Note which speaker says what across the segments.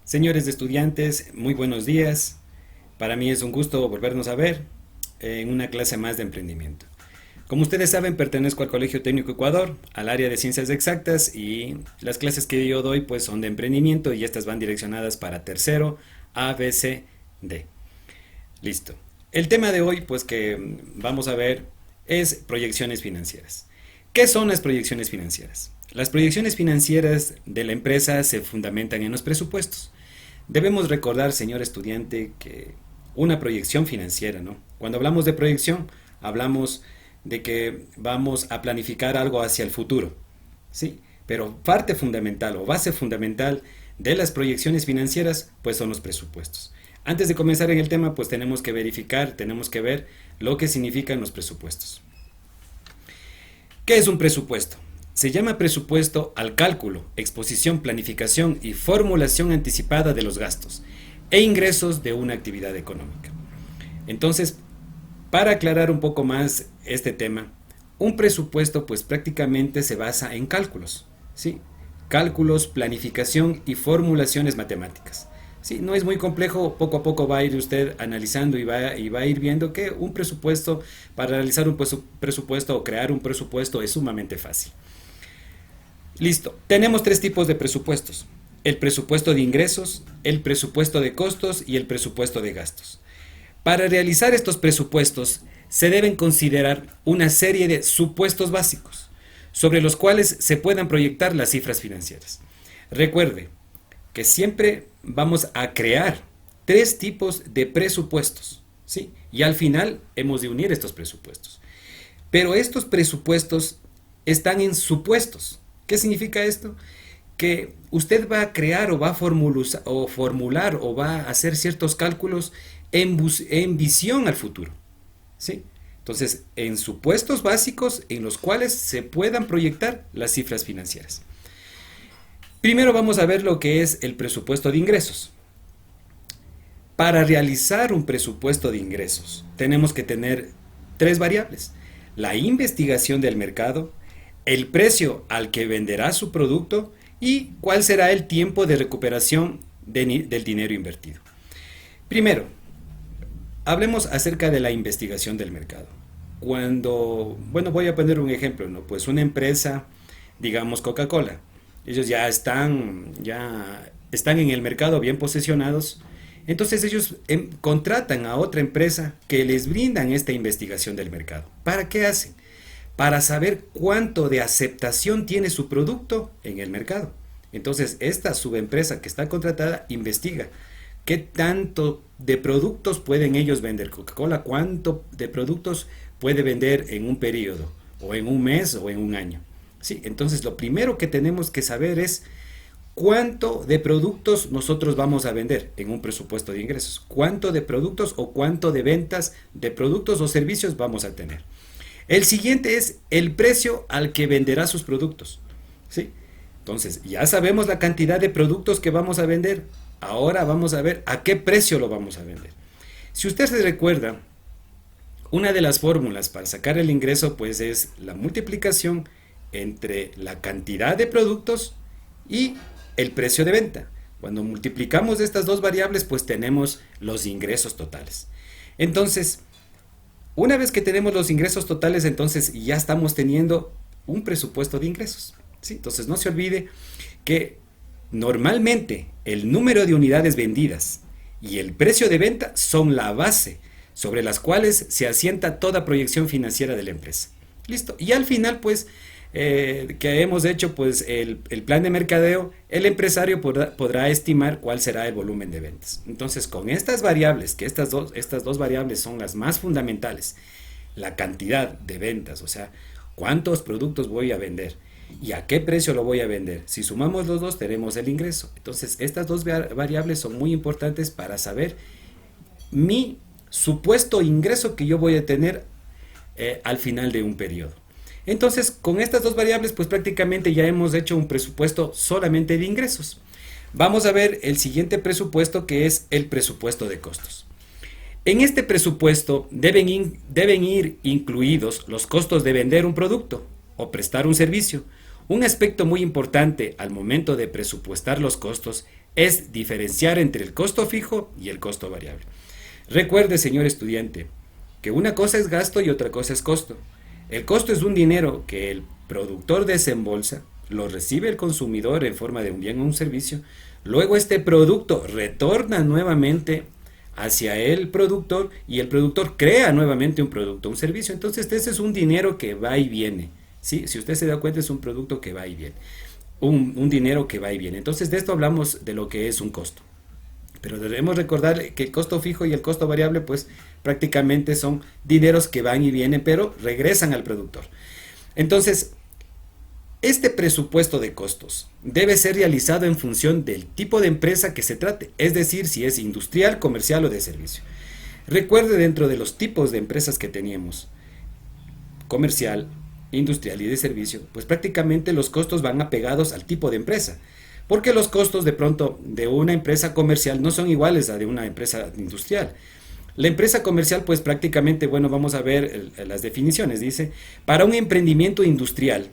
Speaker 1: Señores estudiantes, muy buenos días. Para mí es un gusto volvernos a ver en una clase más de emprendimiento. Como ustedes saben, pertenezco al Colegio Técnico Ecuador, al área de Ciencias Exactas, y las clases que yo doy pues son de emprendimiento y estas van direccionadas para tercero, A, B, C, D. Listo. El tema de hoy pues que vamos a ver es proyecciones financieras. ¿Qué son las proyecciones financieras? Las proyecciones financieras de la empresa se fundamentan en los presupuestos. Debemos recordar, señor estudiante, que una proyección financiera, ¿no? Cuando hablamos de proyección, hablamos de que vamos a planificar algo hacia el futuro, ¿sí? Pero parte fundamental o base fundamental de las proyecciones financieras, pues son los presupuestos. Antes de comenzar en el tema, pues tenemos que verificar, tenemos que ver lo que significan los presupuestos. ¿Qué es un presupuesto? Se llama presupuesto al cálculo, exposición, planificación y formulación anticipada de los gastos e ingresos de una actividad económica. Entonces, para aclarar un poco más este tema, un presupuesto pues prácticamente se basa en cálculos, ¿sí? Cálculos, planificación y formulaciones matemáticas. Sí, no es muy complejo, poco a poco va a ir usted analizando y va a ir viendo que un presupuesto, para realizar un presupuesto o crear un presupuesto es sumamente fácil. Listo, tenemos tres tipos de presupuestos: el presupuesto de ingresos, el presupuesto de costos y el presupuesto de gastos. Para realizar estos presupuestos se deben considerar una serie de supuestos básicos sobre los cuales se puedan proyectar las cifras financieras. Recuerde que siempre vamos a crear tres tipos de presupuestos, ¿sí? Y al final hemos de unir estos presupuestos. Pero estos presupuestos están en supuestos. ¿Qué significa esto? Que usted va a crear o va a formular o va a hacer ciertos cálculos en visión al futuro, ¿sí? Entonces, en supuestos básicos en los cuales se puedan proyectar las cifras financieras. Primero vamos a ver lo que es el presupuesto de ingresos. Para realizar un presupuesto de ingresos, tenemos que tener tres variables: la investigación del mercado, el precio al que venderá su producto y cuál será el tiempo de recuperación del dinero invertido. Primero, hablemos acerca de la investigación del mercado. Voy a poner un ejemplo, ¿no? Pues una empresa, digamos Coca-Cola, ellos ya están en el mercado bien posicionados. Entonces ellos contratan a otra empresa que les brindan esta investigación del mercado. ¿Para qué hacen? Para saber cuánto de aceptación tiene su producto en el mercado. Entonces esta subempresa que está contratada investiga qué tanto de productos pueden ellos vender. Coca-Cola, cuánto de productos puede vender en un periodo, o en un mes, o en un año. Sí, entonces lo primero que tenemos que saber es cuánto de productos nosotros vamos a vender en un presupuesto de ingresos, cuánto de productos o cuánto de ventas de productos o servicios vamos a tener. El siguiente es el precio al que venderá sus productos, ¿sí? Entonces, ya sabemos la cantidad de productos que vamos a vender. Ahora vamos a ver a qué precio lo vamos a vender. Si usted se recuerda, una de las fórmulas para sacar el ingreso pues es la multiplicación entre la cantidad de productos y el precio de venta. Cuando multiplicamos estas dos variables pues tenemos los ingresos totales. Entonces, una vez que tenemos los ingresos totales, entonces ya estamos teniendo un presupuesto de ingresos, ¿sí? Entonces no se olvide que normalmente el número de unidades vendidas y el precio de venta son la base sobre las cuales se asienta toda proyección financiera de la empresa. Listo. Y al final, pues, que hemos hecho pues el plan de mercadeo, el empresario podrá estimar cuál será el volumen de ventas. Entonces, con estas variables, que estas dos variables son las más fundamentales: la cantidad de ventas, o sea, cuántos productos voy a vender y a qué precio lo voy a vender. Si sumamos los dos, tenemos el ingreso. Entonces, estas dos variables son muy importantes para saber mi supuesto ingreso que yo voy a tener al final de un periodo. Entonces, con estas dos variables, pues prácticamente ya hemos hecho un presupuesto solamente de ingresos. Vamos a ver el siguiente presupuesto, que es el presupuesto de costos. En este presupuesto deben ir incluidos los costos de vender un producto o prestar un servicio. Un aspecto muy importante al momento de presupuestar los costos es diferenciar entre el costo fijo y el costo variable. Recuerde, señor estudiante, que una cosa es gasto y otra cosa es costo. El costo es un dinero que el productor desembolsa, lo recibe el consumidor en forma de un bien o un servicio, luego este producto retorna nuevamente hacia el productor y el productor crea nuevamente un producto, un servicio. Entonces ese es un dinero que va y viene. ¿Sí? Si usted se da cuenta, es un producto que va y viene. Un dinero que va y viene. Entonces de esto hablamos de lo que es un costo. Pero debemos recordar que el costo fijo y el costo variable pues prácticamente son dineros que van y vienen, pero regresan al productor. Entonces, este presupuesto de costos debe ser realizado en función del tipo de empresa que se trate, es decir, si es industrial, comercial o de servicio. Recuerde, dentro de los tipos de empresas que teníamos, comercial, industrial y de servicio, pues prácticamente los costos van apegados al tipo de empresa. Porque los costos de pronto de una empresa comercial no son iguales a de una empresa industrial. La empresa comercial, pues prácticamente, bueno, vamos a ver las definiciones. Dice, para un emprendimiento industrial,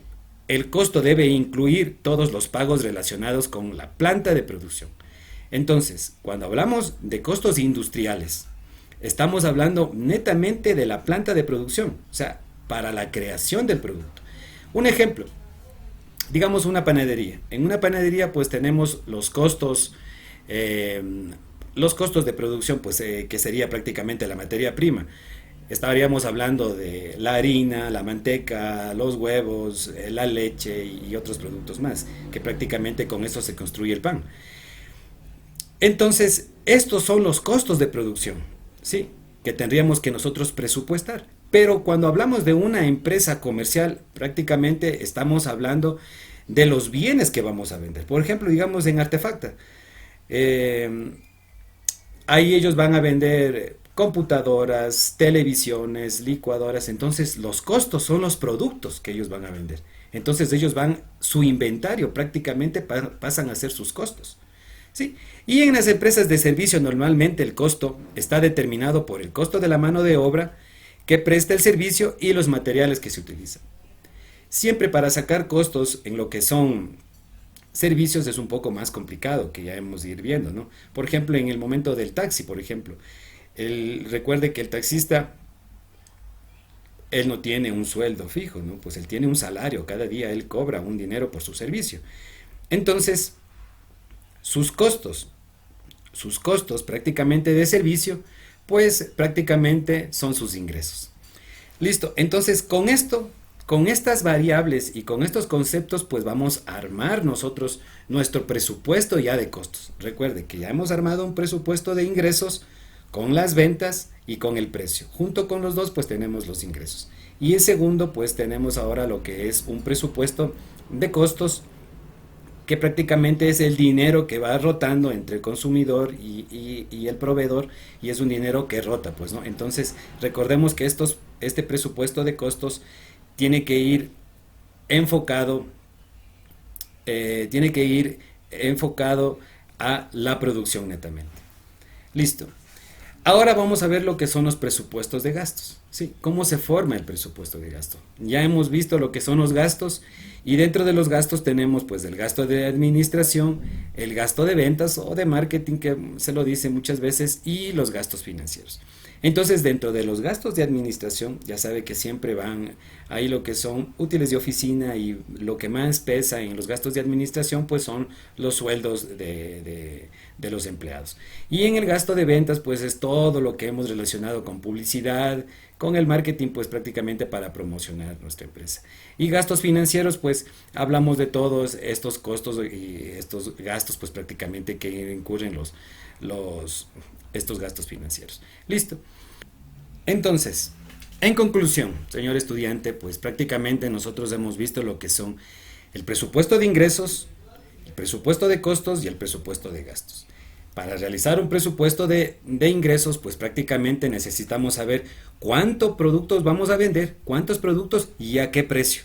Speaker 1: el costo debe incluir todos los pagos relacionados con la planta de producción. Entonces, cuando hablamos de costos industriales, estamos hablando netamente de la planta de producción, o sea, para la creación del producto. Un ejemplo, digamos una panadería. En una panadería pues tenemos los costos de producción, pues que sería prácticamente la materia prima. Estaríamos hablando de la harina, la manteca, los huevos, la leche y otros productos más, que prácticamente con eso se construye el pan. Entonces, estos son los costos de producción, ¿sí? Que tendríamos que nosotros presupuestar. Pero cuando hablamos de una empresa comercial, prácticamente estamos hablando de los bienes que vamos a vender. Por ejemplo, digamos en Artefacta, ahí ellos van a vender computadoras, televisiones, licuadoras. Entonces los costos son los productos que ellos van a vender. Entonces ellos su inventario prácticamente pasan a ser sus costos. ¿Sí? Y en las empresas de servicio normalmente el costo está determinado por el costo de la mano de obra que presta el servicio y los materiales que se utilizan. Siempre para sacar costos en lo que son servicios es un poco más complicado, que ya hemos de ir viendo, ¿no? Por ejemplo, en el momento del taxi, por ejemplo, recuerde que el taxista, él no tiene un sueldo fijo, ¿no? Pues él tiene un salario, cada día él cobra un dinero por su servicio. Entonces, sus costos prácticamente de servicio, pues prácticamente son sus ingresos. Listo, entonces con esto, con estas variables y con estos conceptos, pues vamos a armar nosotros nuestro presupuesto ya de costos. Recuerde que ya hemos armado un presupuesto de ingresos con las ventas y con el precio. Junto con los dos, pues tenemos los ingresos. Y en segundo, pues tenemos ahora lo que es un presupuesto de costos, que prácticamente es el dinero que va rotando entre el consumidor y el proveedor, y es un dinero que rota, pues, ¿no? Entonces, recordemos que este presupuesto de costos tiene que ir enfocado, a la producción netamente. Listo. Ahora vamos a ver lo que son los presupuestos de gastos. ¿Sí? ¿Cómo se forma el presupuesto de gasto? Ya hemos visto lo que son los gastos, y dentro de los gastos tenemos pues el gasto de administración, el gasto de ventas o de marketing, que se lo dice muchas veces, y los gastos financieros. Entonces, dentro de los gastos de administración, ya sabe que siempre van ahí lo que son útiles de oficina, y lo que más pesa en los gastos de administración pues son los sueldos de los empleados. Y en el gasto de ventas pues es todo lo que hemos relacionado con publicidad, con el marketing, pues prácticamente para promocionar nuestra empresa. Y gastos financieros, pues hablamos de todos estos costos y estos gastos, pues prácticamente que incurren estos gastos financieros. Listo. Entonces, en conclusión, señor estudiante, pues prácticamente nosotros hemos visto lo que son el presupuesto de ingresos, el presupuesto de costos y el presupuesto de gastos. Para realizar un presupuesto de ingresos, pues prácticamente necesitamos saber cuántos productos vamos a vender, cuántos productos y a qué precio.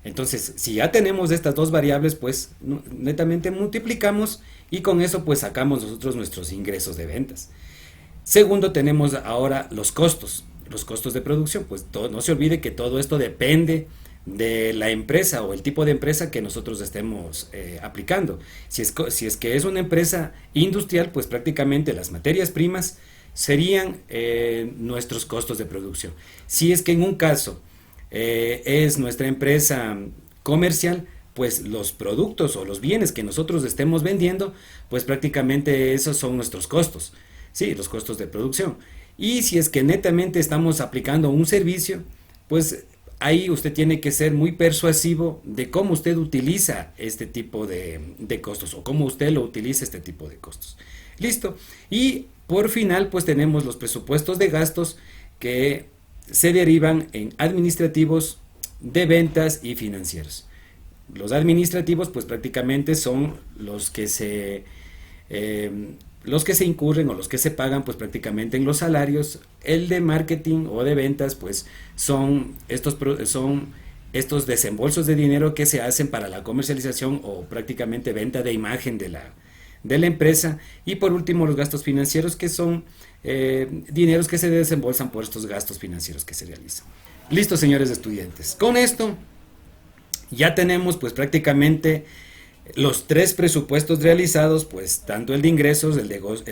Speaker 1: Entonces, si ya tenemos estas dos variables, pues netamente multiplicamos, y con eso pues sacamos nosotros nuestros ingresos de ventas. Segundo, tenemos ahora los costos de producción. Pues no se olvide que todo esto depende de la empresa o el tipo de empresa que nosotros estemos aplicando. Si es que es una empresa industrial, pues prácticamente las materias primas serían nuestros costos de producción. Si es que en un caso es nuestra empresa comercial, pues los productos o los bienes que nosotros estemos vendiendo, pues prácticamente esos son nuestros costos, sí, los costos de producción. Y si es que netamente estamos aplicando un servicio, pues ahí usted tiene que ser muy persuasivo de cómo usted utiliza este tipo de costos o cómo usted lo utiliza este tipo de costos. Listo. Y por final, pues tenemos los presupuestos de gastos que se derivan en administrativos, de ventas y financieros. Los administrativos, pues prácticamente son eh, los que se incurren o los que se pagan, pues prácticamente en los salarios. El de marketing o de ventas, pues son estos desembolsos de dinero que se hacen para la comercialización o prácticamente venta de imagen de la empresa. Y por último, los gastos financieros, que son dineros que se desembolsan por estos gastos financieros que se realizan. Listo, señores estudiantes. Con esto ya tenemos pues prácticamente los tres presupuestos realizados, pues tanto el de ingresos, el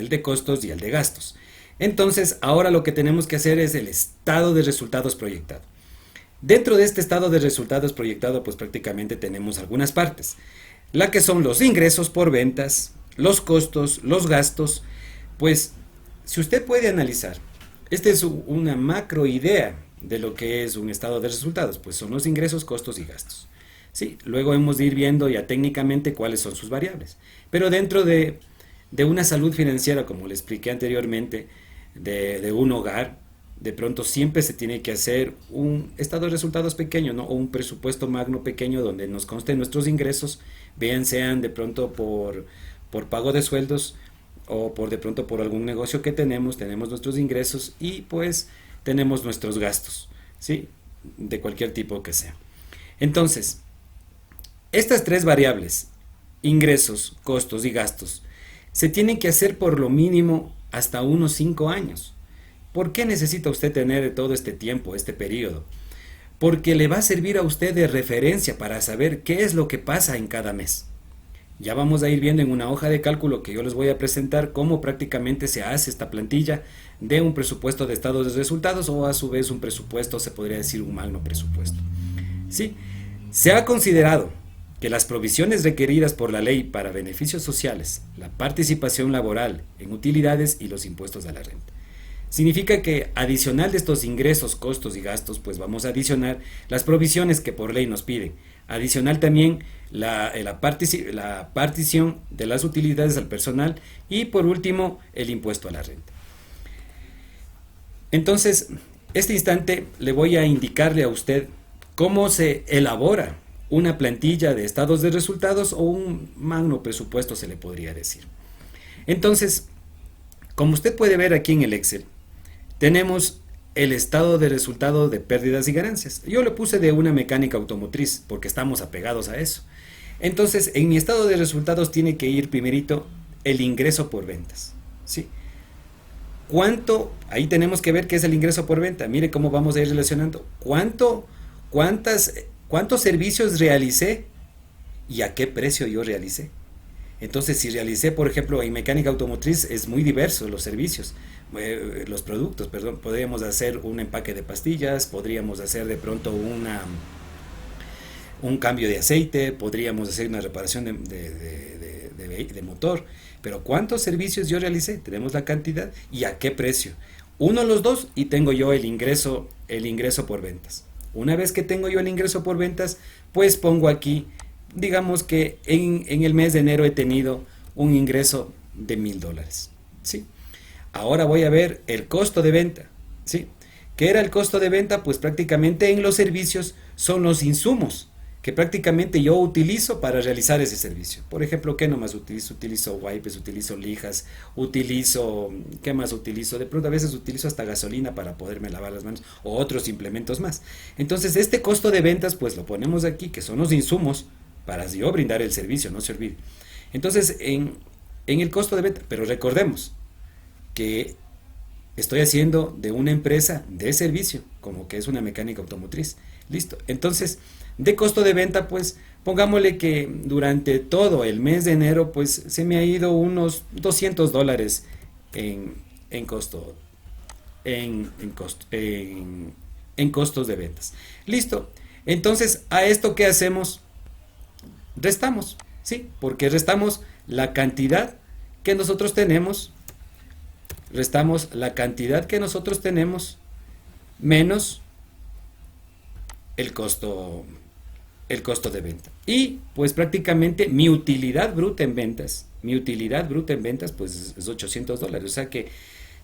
Speaker 1: de costos y el de gastos. Entonces, ahora lo que tenemos que hacer es el estado de resultados proyectado. Dentro de este estado de resultados proyectado, pues prácticamente tenemos algunas partes, la que son los ingresos por ventas, los costos, los gastos. Pues si usted puede analizar, esta es una macro idea de lo que es un estado de resultados, pues son los ingresos, costos y gastos. Sí, luego hemos de ir viendo ya técnicamente cuáles son sus variables. Pero dentro de una salud financiera, como le expliqué anteriormente, de un hogar, de pronto siempre se tiene que hacer un estado de resultados pequeño, ¿no? O un presupuesto magno pequeño donde nos consten nuestros ingresos, bien sean de pronto por pago de sueldos o por de pronto por algún negocio que tenemos nuestros ingresos y pues tenemos nuestros gastos, ¿sí? De cualquier tipo que sea. Entonces, estas tres variables, ingresos, costos y gastos, se tienen que hacer por lo mínimo hasta unos 5 años. ¿Por qué necesita usted tener todo este tiempo, este periodo? Porque le va a servir a usted de referencia para saber qué es lo que pasa en cada mes. Ya vamos a ir viendo en una hoja de cálculo que yo les voy a presentar cómo prácticamente se hace esta plantilla de un presupuesto de estados de resultados o a su vez un presupuesto, se podría decir un magno presupuesto. ¿Sí? Se ha considerado que las provisiones requeridas por la ley para beneficios sociales, la participación laboral en utilidades y los impuestos a la renta. Significa que adicional de estos ingresos, costos y gastos, pues vamos a adicionar las provisiones que por ley nos piden. Adicional también la partición de las utilidades al personal y por último el impuesto a la renta. Entonces, este instante le voy a indicarle a usted cómo se elabora una plantilla de estados de resultados o un magno presupuesto, se le podría decir. Entonces, como usted puede ver aquí en el Excel, tenemos el estado de resultado de pérdidas y ganancias. Yo le puse de una mecánica automotriz porque estamos apegados a eso. Entonces, en mi estado de resultados tiene que ir primerito el ingreso por ventas, ¿sí? ¿Cuánto? Ahí tenemos que ver qué es el ingreso por venta. Mire cómo vamos a ir relacionando. ¿Cuántos servicios realicé y a qué precio yo realicé? Entonces, si realicé, por ejemplo, en mecánica automotriz es muy diverso los servicios, los productos, perdón. Podríamos hacer un empaque de pastillas, podríamos hacer de pronto un cambio de aceite, podríamos hacer una reparación de motor. Pero ¿cuántos servicios yo realicé? Tenemos la cantidad y a qué precio. Uno los dos y tengo yo el ingreso por ventas. Una vez que tengo yo el ingreso por ventas, pues pongo aquí, digamos que en el mes de enero he tenido un ingreso de $1,000, ¿sí? Ahora voy a ver el costo de venta, ¿sí? ¿Qué era el costo de venta? Pues prácticamente en los servicios son los insumos que prácticamente yo utilizo para realizar ese servicio. Por ejemplo, ¿qué nomás utilizo? Utilizo wipes, utilizo lijas, ¿qué más utilizo? De pronto a veces utilizo hasta gasolina para poderme lavar las manos o otros implementos más. Entonces este costo de ventas pues lo ponemos aquí, que son los insumos para yo brindar el servicio, no se olvide. Entonces en el costo de venta, pero recordemos que estoy haciendo de una empresa de servicio, como que es una mecánica automotriz. Listo. Entonces, de costo de venta, pues pongámosle que durante todo el mes de enero, pues se me ha ido unos $200 en costo, en costos de ventas. Listo. Entonces, a esto ¿qué hacemos? Restamos, ¿sí? Porque restamos la cantidad que nosotros tenemos, restamos la cantidad que nosotros tenemos menos el costo, el costo de venta. Y pues prácticamente mi utilidad bruta en ventas pues es $800. O sea que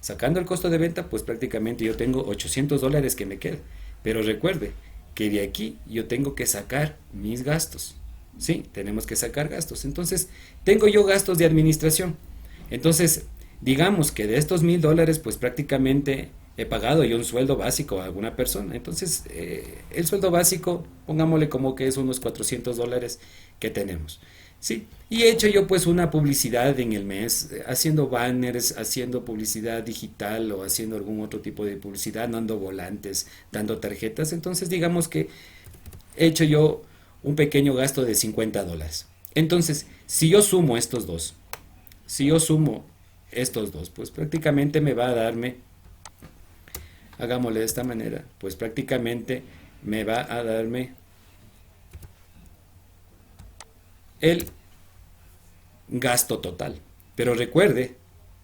Speaker 1: sacando el costo de venta pues prácticamente yo tengo $800 que me quedan. Pero recuerde que de aquí yo tengo que sacar mis gastos. Sí, tenemos que sacar gastos. Entonces, tengo yo gastos de administración. Entonces, digamos que de estos $1000, pues prácticamente he pagado yo un sueldo básico a alguna persona. Entonces, el sueldo básico, pongámosle como que es unos $400 que tenemos. Sí, y he hecho yo pues una publicidad en el mes, haciendo banners, haciendo publicidad digital o haciendo algún otro tipo de publicidad, dando volantes, dando tarjetas. Entonces, digamos que he hecho yo un pequeño gasto de $50. Entonces, si yo sumo estos dos, si yo sumo estos dos, pues prácticamente me va a darme, hagámosle de esta manera, pues prácticamente me va a darme el gasto total. Pero recuerde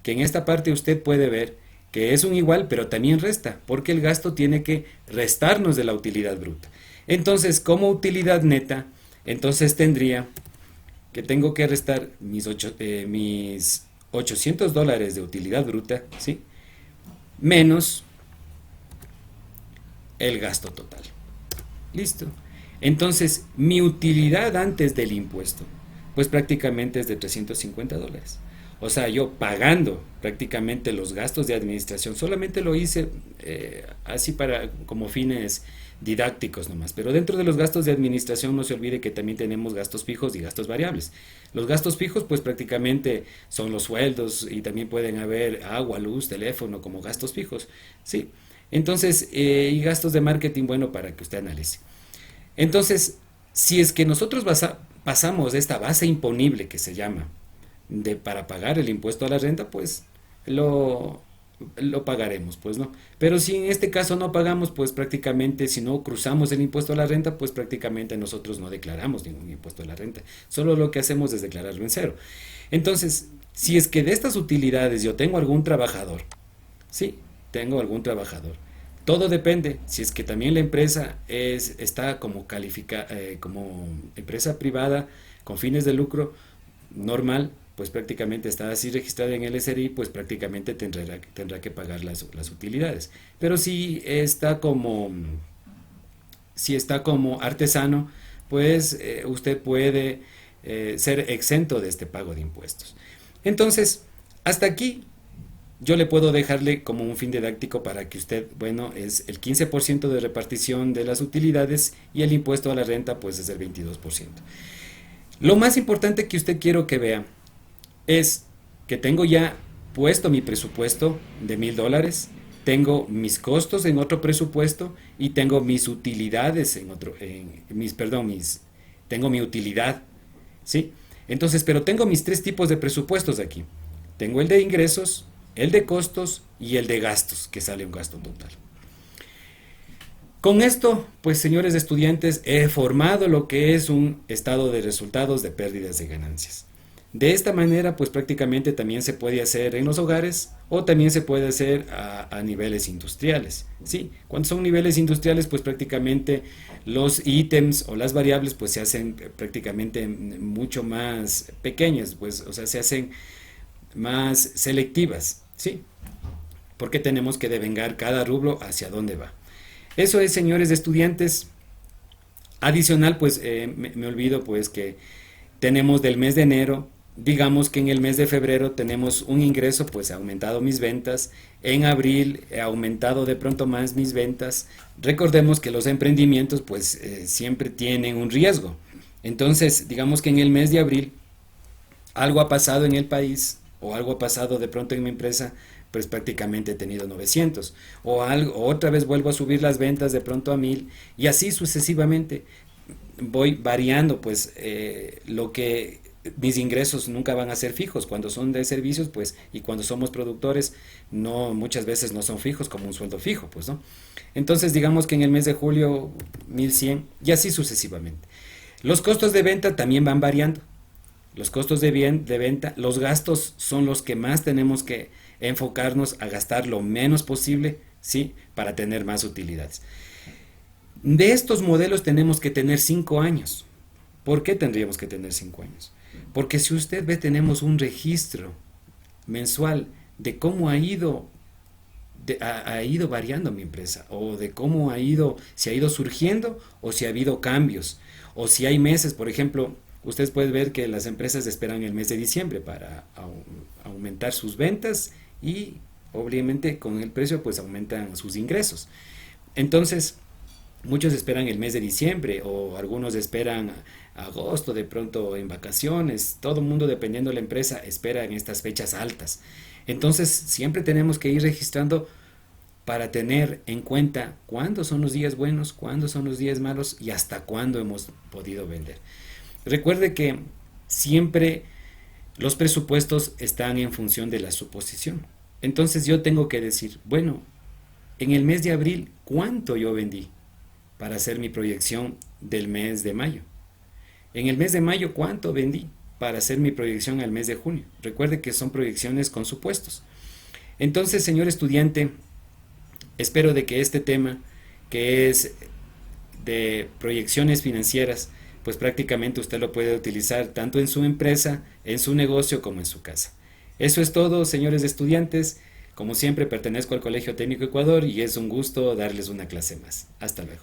Speaker 1: que en esta parte usted puede ver que es un igual, pero también resta, porque el gasto tiene que restarnos de la utilidad bruta. Entonces, como utilidad neta, entonces tendría que tengo que restar mis $800 de utilidad bruta, ¿sí? Menos el gasto total. Listo. Entonces, mi utilidad antes del impuesto, pues prácticamente es de $350. O sea, yo pagando prácticamente los gastos de administración, solamente lo hice así para como fines didácticos nomás, pero dentro de los gastos de administración no se olvide que también tenemos gastos fijos y gastos variables. Los gastos fijos pues prácticamente son los sueldos y también pueden haber agua, luz, teléfono como gastos fijos, ¿sí? Entonces, y gastos de marketing, bueno, para que usted analice. Entonces, si es que nosotros pasamos de esta base imponible que se llama para pagar el impuesto a la renta, pues lo, lo pagaremos, pues no. Pero si en este caso no pagamos, pues prácticamente si no cruzamos el impuesto a la renta, pues prácticamente nosotros no declaramos ningún impuesto a la renta. Solo lo que hacemos es declararlo en cero. Entonces, si es que de estas utilidades yo tengo algún trabajador, sí, tengo algún trabajador. Todo depende, si es que también la empresa está como empresa privada con fines de lucro normal, pues prácticamente está así registrada en el SRI, pues prácticamente tendrá que pagar las utilidades. Pero si está como artesano, pues usted puede ser exento de este pago de impuestos. Entonces, hasta aquí yo le puedo dejarle como un fin didáctico para que usted, bueno, es el 15% de repartición de las utilidades y el impuesto a la renta pues es el 22%. Lo más importante que usted quiero que vea es que tengo ya puesto mi presupuesto de $1000, tengo mis costos en otro presupuesto y tengo mis utilidades en otro, tengo mi utilidad, ¿sí? Entonces, pero tengo mis tres tipos de presupuestos aquí. Tengo el de ingresos, el de costos y el de gastos, que sale un gasto total. Con esto, pues señores estudiantes, he formado lo que es un estado de resultados de pérdidas de ganancias. De esta manera, pues prácticamente también se puede hacer en los hogares o también se puede hacer a niveles industriales, ¿sí? Cuando son niveles industriales, pues prácticamente los ítems o las variables pues se hacen prácticamente mucho más pequeñas, pues, o sea, se hacen más selectivas, ¿sí? Porque tenemos que devengar cada rublo hacia dónde va. Eso es, señores estudiantes. Adicional, pues me olvido pues que tenemos del mes de enero, digamos que en el mes de febrero tenemos un ingreso, pues he aumentado mis ventas, en abril he aumentado de pronto más mis ventas. Recordemos que los emprendimientos pues siempre tienen un riesgo. Entonces, digamos que en el mes de abril algo ha pasado en el país o algo ha pasado de pronto en mi empresa, pues prácticamente he tenido 900. O otra vez vuelvo a subir las ventas de pronto a 1000 y así sucesivamente. Voy variando, pues lo que mis ingresos nunca van a ser fijos. Cuando son de servicios, pues, y cuando somos productores, no, muchas veces no son fijos como un sueldo fijo, pues, ¿no? Entonces, digamos que en el mes de julio, 1100 y así sucesivamente. Los costos de venta también van variando. Los costos de venta, los gastos son los que más tenemos que enfocarnos a gastar lo menos posible, ¿sí? Para tener más utilidades. De estos modelos tenemos que tener 5 años. ¿Por qué tendríamos que tener 5 años? Porque si usted ve, tenemos un registro mensual de cómo ha ido variando mi empresa, o de cómo si ha ido surgiendo, o si ha habido cambios, o si hay meses, por ejemplo, ustedes pueden ver que las empresas esperan el mes de diciembre para aumentar sus ventas y obviamente con el precio pues aumentan sus ingresos. Entonces, muchos esperan el mes de diciembre o algunos esperan agosto de pronto en vacaciones. Todo el mundo, dependiendo de la empresa, espera en estas fechas altas. Entonces siempre tenemos que ir registrando para tener en cuenta cuándo son los días buenos, cuándo son los días malos y hasta cuándo hemos podido vender. Recuerde que siempre los presupuestos están en función de la suposición. Entonces yo tengo que decir, bueno, en el mes de abril, ¿cuánto yo vendí para hacer mi proyección del mes de mayo? En el mes de mayo, ¿cuánto vendí para hacer mi proyección al mes de junio? Recuerde que son proyecciones con supuestos. Entonces, señor estudiante, espero de que este tema, que es de proyecciones financieras, pues prácticamente usted lo puede utilizar tanto en su empresa, en su negocio, como en su casa. Eso es todo, señores estudiantes. Como siempre, pertenezco al Colegio Técnico Ecuador y es un gusto darles una clase más. Hasta luego.